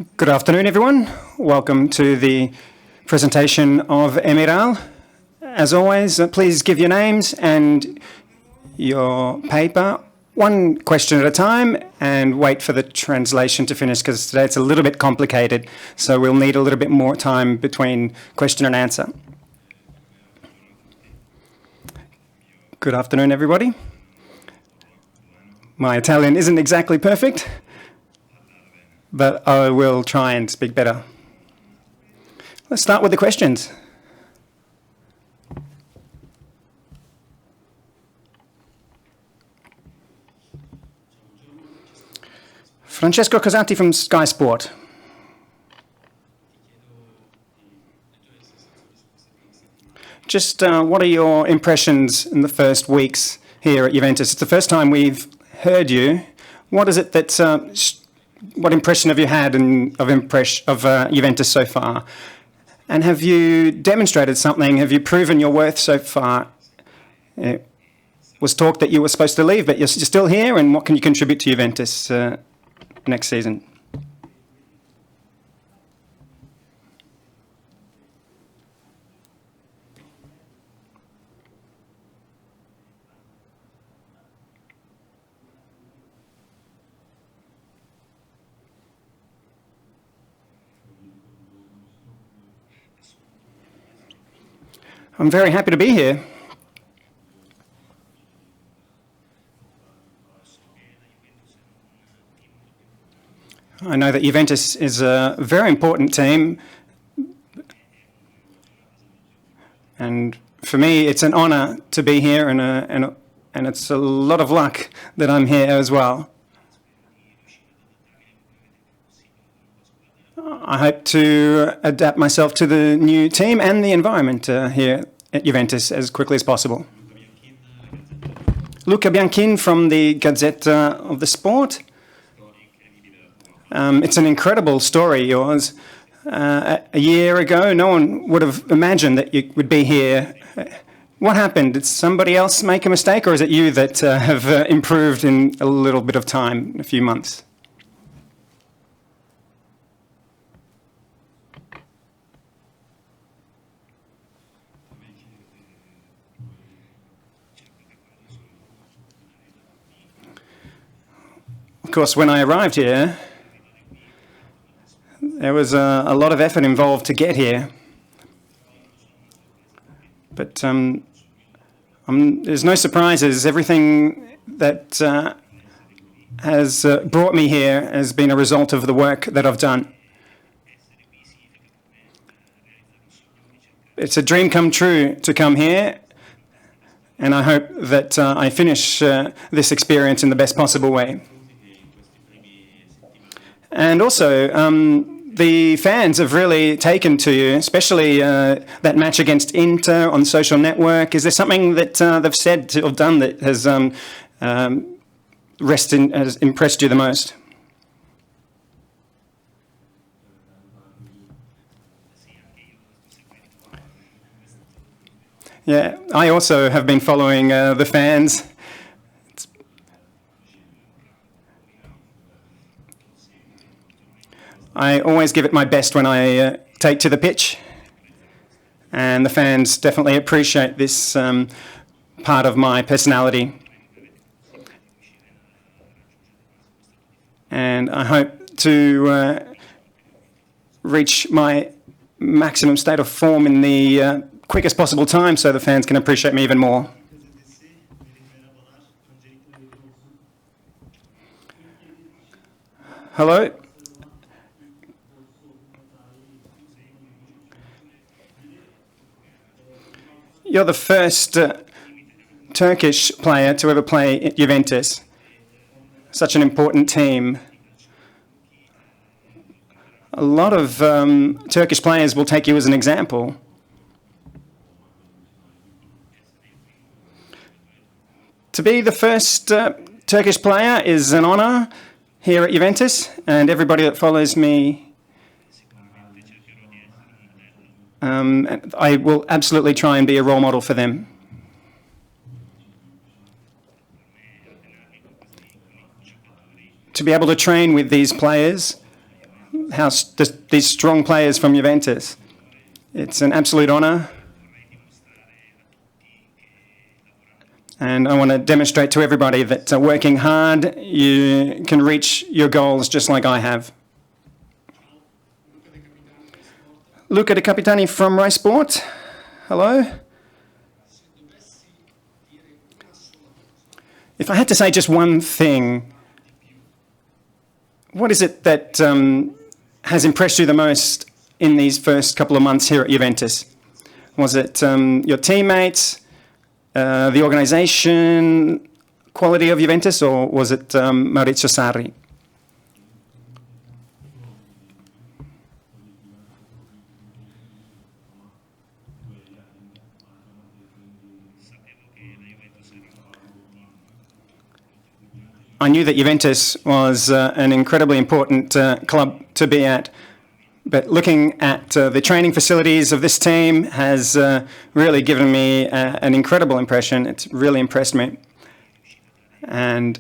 Good afternoon, everyone. Welcome to the presentation of Demiral. As always, please give your names and your paper, one question at a time, and wait for the translation to finish, because today it's a little bit complicated, so we'll need a little bit more time between question and answer. Good afternoon, everybody. My Italian isn't exactly perfect, but I will try and speak better. Let's start with the questions. Francesco Cosatti from Sky Sport. Just what are your impressions in the first weeks here at Juventus? It's the first time we've heard you. What is it that what impression have you had of Juventus so far? And have you demonstrated something? Have you proven your worth so far? It was talk that you were supposed to leave, but you're still here, and what can you contribute to Juventus next season? I'm very happy to be here. I know that Juventus is a very important team, and for me it's an honour to be here, and it's a lot of luck that I'm here as well. I hope to adapt myself to the new team and the environment here at Juventus as quickly as possible. Luca Bianchin from the Gazzetta of the Sport. It's an incredible story, yours. A year ago, no one would have imagined that you would be here. What happened? Did somebody else make a mistake, or is it you that have improved in a little bit of time, a few months? Of course, when I arrived here, there was a lot of effort involved to get here. But there's no surprises. Everything that has brought me here has been a result of the work that I've done. It's a dream come true to come here, and I hope that I finish this experience in the best possible way. And also, the fans have really taken to you, especially that match against Inter on social network. Is there something that they've said or done that has impressed you the most? Yeah, I also have been following the fans. I always give it my best when I take to the pitch, and the fans definitely appreciate this part of my personality. And I hope to reach my maximum state of form in the quickest possible time so the fans can appreciate me even more. Hello? You're the first Turkish player to ever play at Juventus. Such an important team. A lot of Turkish players will take you as an example. To be the first Turkish player is an honour here at Juventus, and everybody that follows me, I will absolutely try and be a role model for them. To be able to train with these players these strong players from Juventus. It's an absolute honour. And I want to demonstrate to everybody that working hard, you can reach your goals just like I have. Luca De Capitani from Rai Sport. Hello. If I had to say just one thing, what is it that has impressed you the most in these first couple of months here at Juventus? Was it your teammates, the organisation, quality of Juventus, or was it Maurizio Sarri? I knew that Juventus was an incredibly important club to be at, but looking at the training facilities of this team has really given me an incredible impression. It's really impressed me. And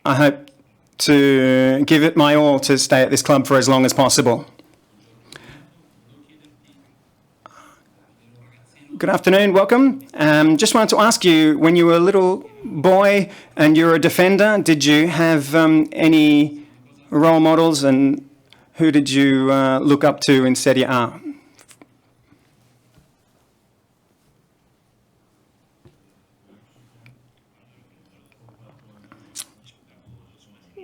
I hope to give it my all to stay at this club for as long as possible. Good afternoon, welcome. Just wanted to ask you, when you were a little boy and you were a defender, did you have any role models, and who did you look up to in Serie A?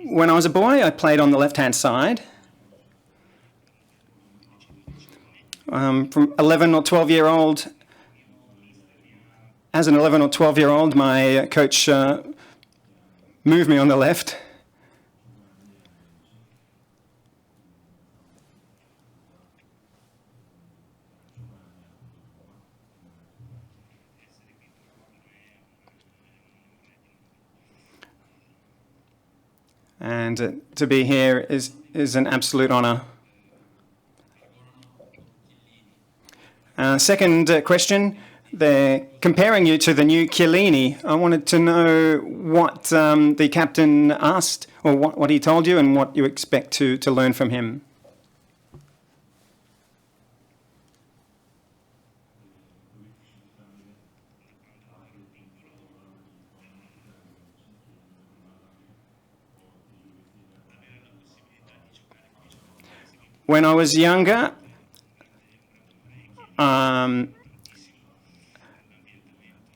When I was a boy, I played on the left-hand side. From 11 or 12-year-old, as an 11 or 12-year-old, my coach moved me on the left. And to be here is an absolute honour. Second question. They're comparing you to the new Chiellini. I wanted to know what the captain asked, or what he told you, and what you expect to learn from him. When I was younger,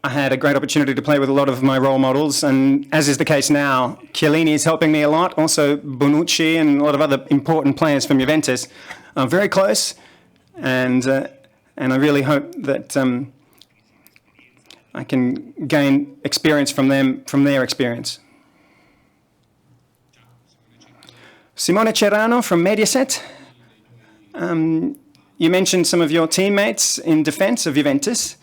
I had a great opportunity to play with a lot of my role models, and as is the case now, Chiellini is helping me a lot, also Bonucci and a lot of other important players from Juventus. I'm very close, and I really hope that I can gain experience from them, from their experience. Simone Cerrano from Mediaset. You mentioned some of your teammates in defence of Juventus.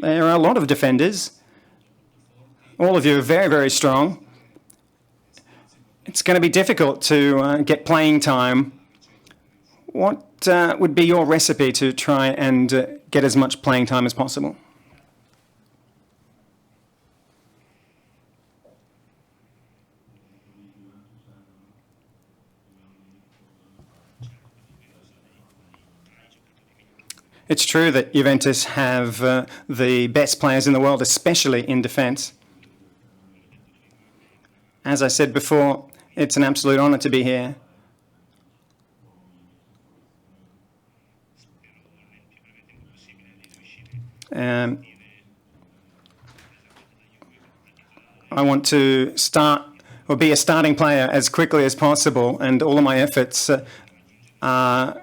There are a lot of defenders. All of you are very, very strong. It's going to be difficult to get playing time. What would be your recipe to try and get as much playing time as possible? It's true that Juventus have the best players in the world, especially in defence. As I said before, it's an absolute honour to be here. I want to start or be a starting player as quickly as possible, and all of my efforts are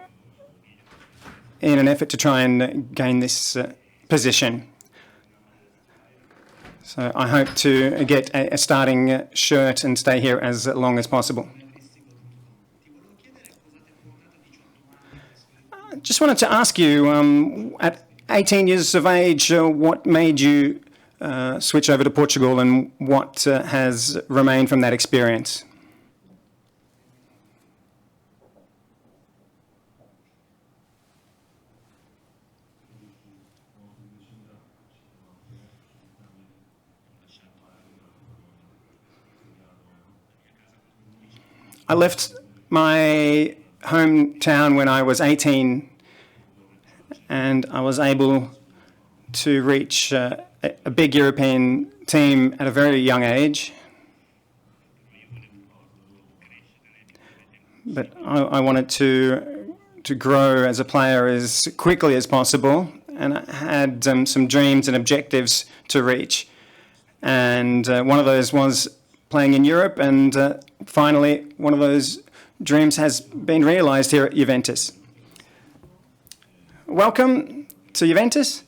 in an effort to try and gain this position. So I hope to get a starting shirt and stay here as long as possible. Just wanted to ask you, at 18 years of age, what made you switch over to Portugal, and what has remained from that experience? I left my hometown when I was 18, and I was able to reach a big European team at a very young age. But I wanted to grow as a player as quickly as possible, and I had some dreams and objectives to reach. And one of those was playing in Europe, and finally one of those dreams has been realised here at Juventus. Welcome to Juventus.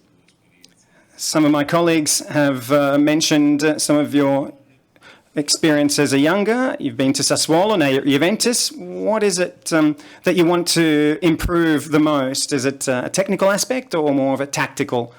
Some of my colleagues have mentioned some of your experience as a younger. You've been to Sassuolo, now you're at Juventus. What is it that you want to improve the most? Is it a technical aspect or more of a tactical?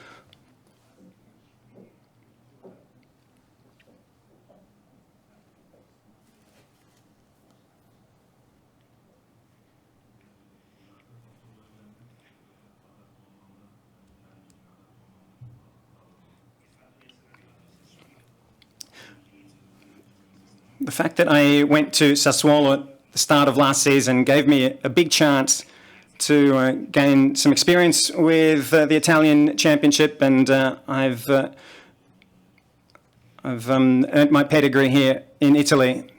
The fact that I went to Sassuolo at the start of last season gave me a big chance to gain some experience with the Italian Championship, and I've earned my pedigree here in Italy.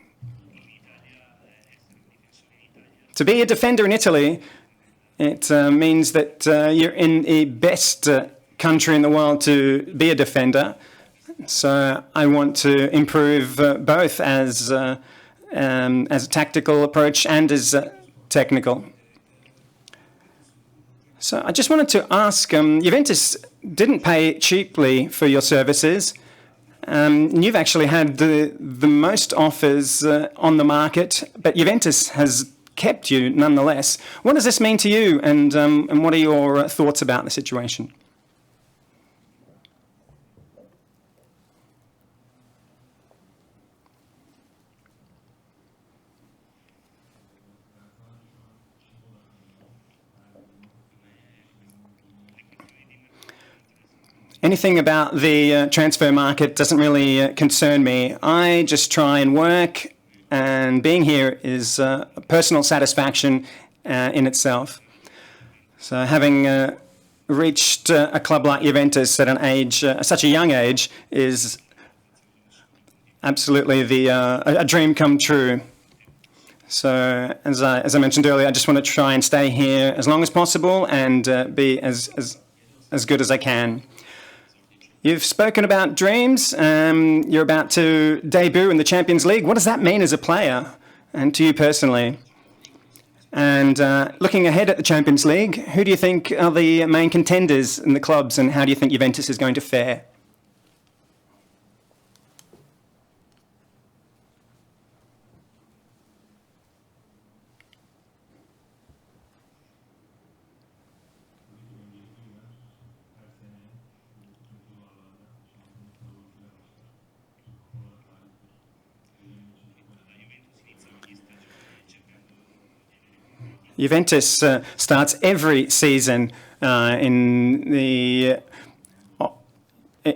To be a defender in Italy, it means that you're in the best country in the world to be a defender. So I want to improve both as a tactical approach and as technical. So I just wanted to ask, Juventus didn't pay cheaply for your services. You've actually had the most offers on the market, but Juventus has kept you nonetheless. What does this mean to you, and what are your thoughts about the situation? Anything about the transfer market doesn't really concern me. I just try and work, and being here is a personal satisfaction in itself. So having reached a club like Juventus at an age, such a young age, is absolutely a dream come true. So as I mentioned earlier, I just want to try and stay here as long as possible and be as good as I can. You've spoken about dreams. You're about to debut in the Champions League. What does that mean as a player and to you personally? And looking ahead at the Champions League, who do you think are the main contenders in the clubs, and how do you think Juventus is going to fare? Juventus starts every season in the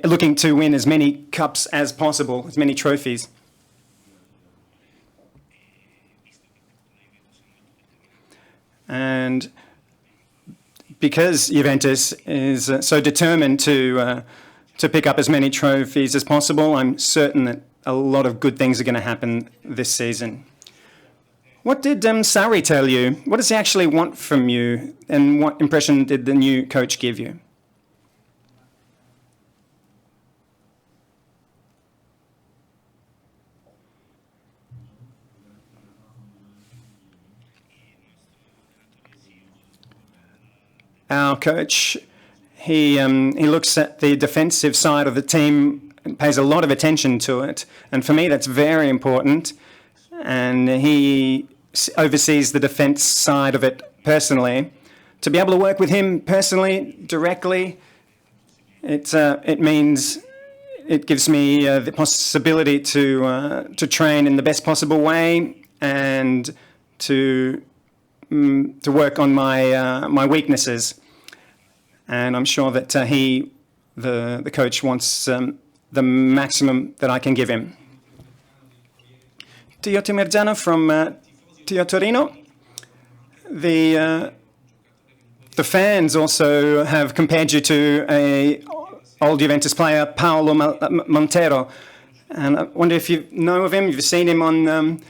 looking to win as many cups as possible, as many trophies. And because Juventus is so determined to pick up as many trophies as possible, I'm certain that a lot of good things are going to happen this season. What did Sarri tell you? What does he actually want from you? And what impression did the new coach give you? Our coach, he looks at the defensive side of the team and pays a lot of attention to it. And for me, that's very important. And he oversees the defence side of it personally. To be able to work with him personally, directly, it means it gives me the possibility to train in the best possible way and to work on my weaknesses. And I'm sure that the coach wants the maximum that I can give him. Tio Timergiano from Tio Torino. the fans also have compared you to a old Juventus player, Paolo Montero. And I wonder if you know of him, you've seen him on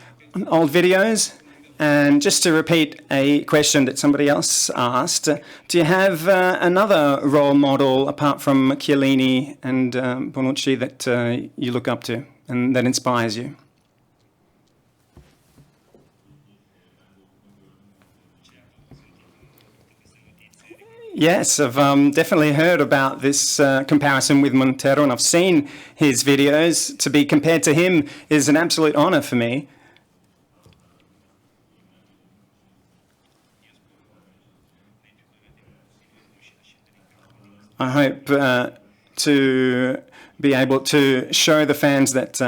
old videos. And just to repeat a question that somebody else asked, do you have another role model apart from Chiellini and Bonucci that you look up to and that inspires you? Yes, I've definitely heard about this comparison with Montero, and I've seen his videos. To be compared to him is an absolute honour for me. I hope to be able to show the fans that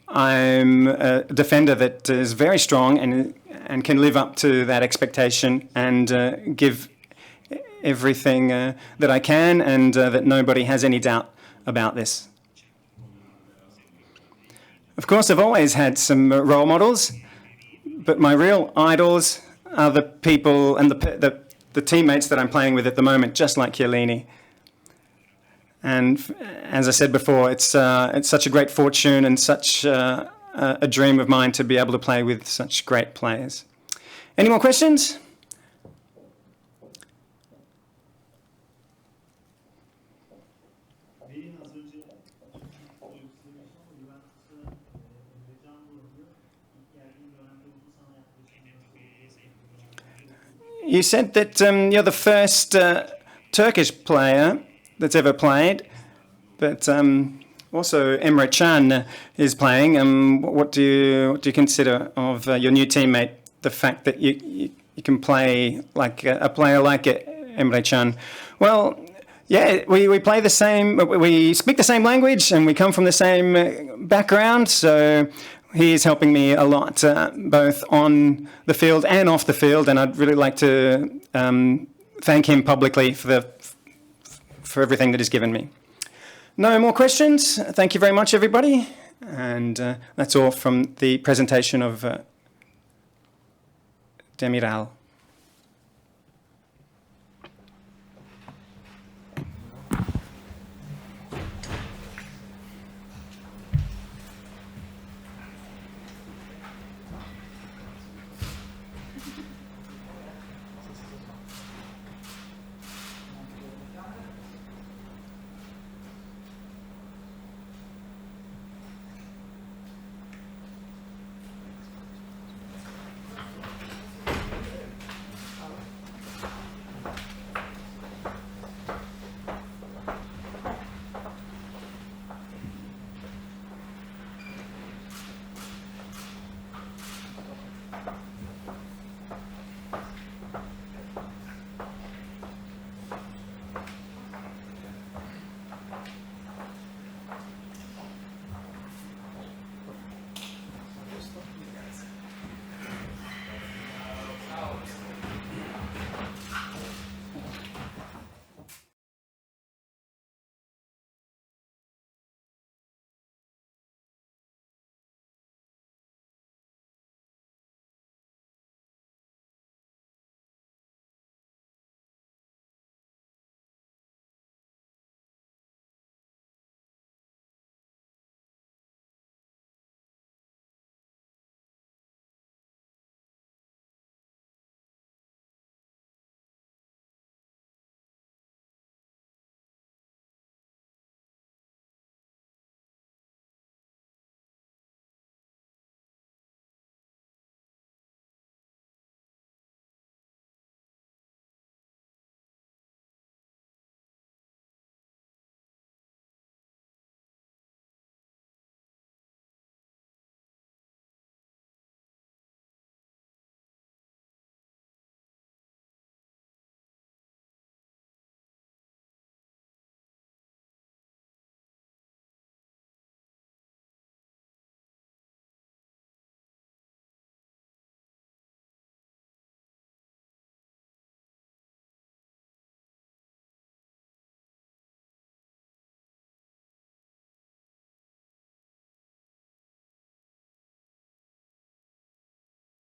I'm a defender that is very strong and can live up to that expectation and give everything that I can, and that nobody has any doubt about this. Of course, I've always had some role models, but my real idols are the people and the teammates that I'm playing with at the moment, just like Chiellini. And as I said before, it's such a great fortune and such a dream of mine to be able to play with such great players. Any more questions? You said that you're the first Turkish player that's ever played, but also Emre Can is playing. What do you consider of your new teammate? The fact that you can play like a player like Emre Can. Well, yeah, we play the same. We speak the same language, and we come from the same background. So he is helping me a lot, both on the field and off the field, and I'd really like to thank him publicly for everything that he's given me. No more questions. Thank you very much, everybody. And that's all from the presentation of Demiral.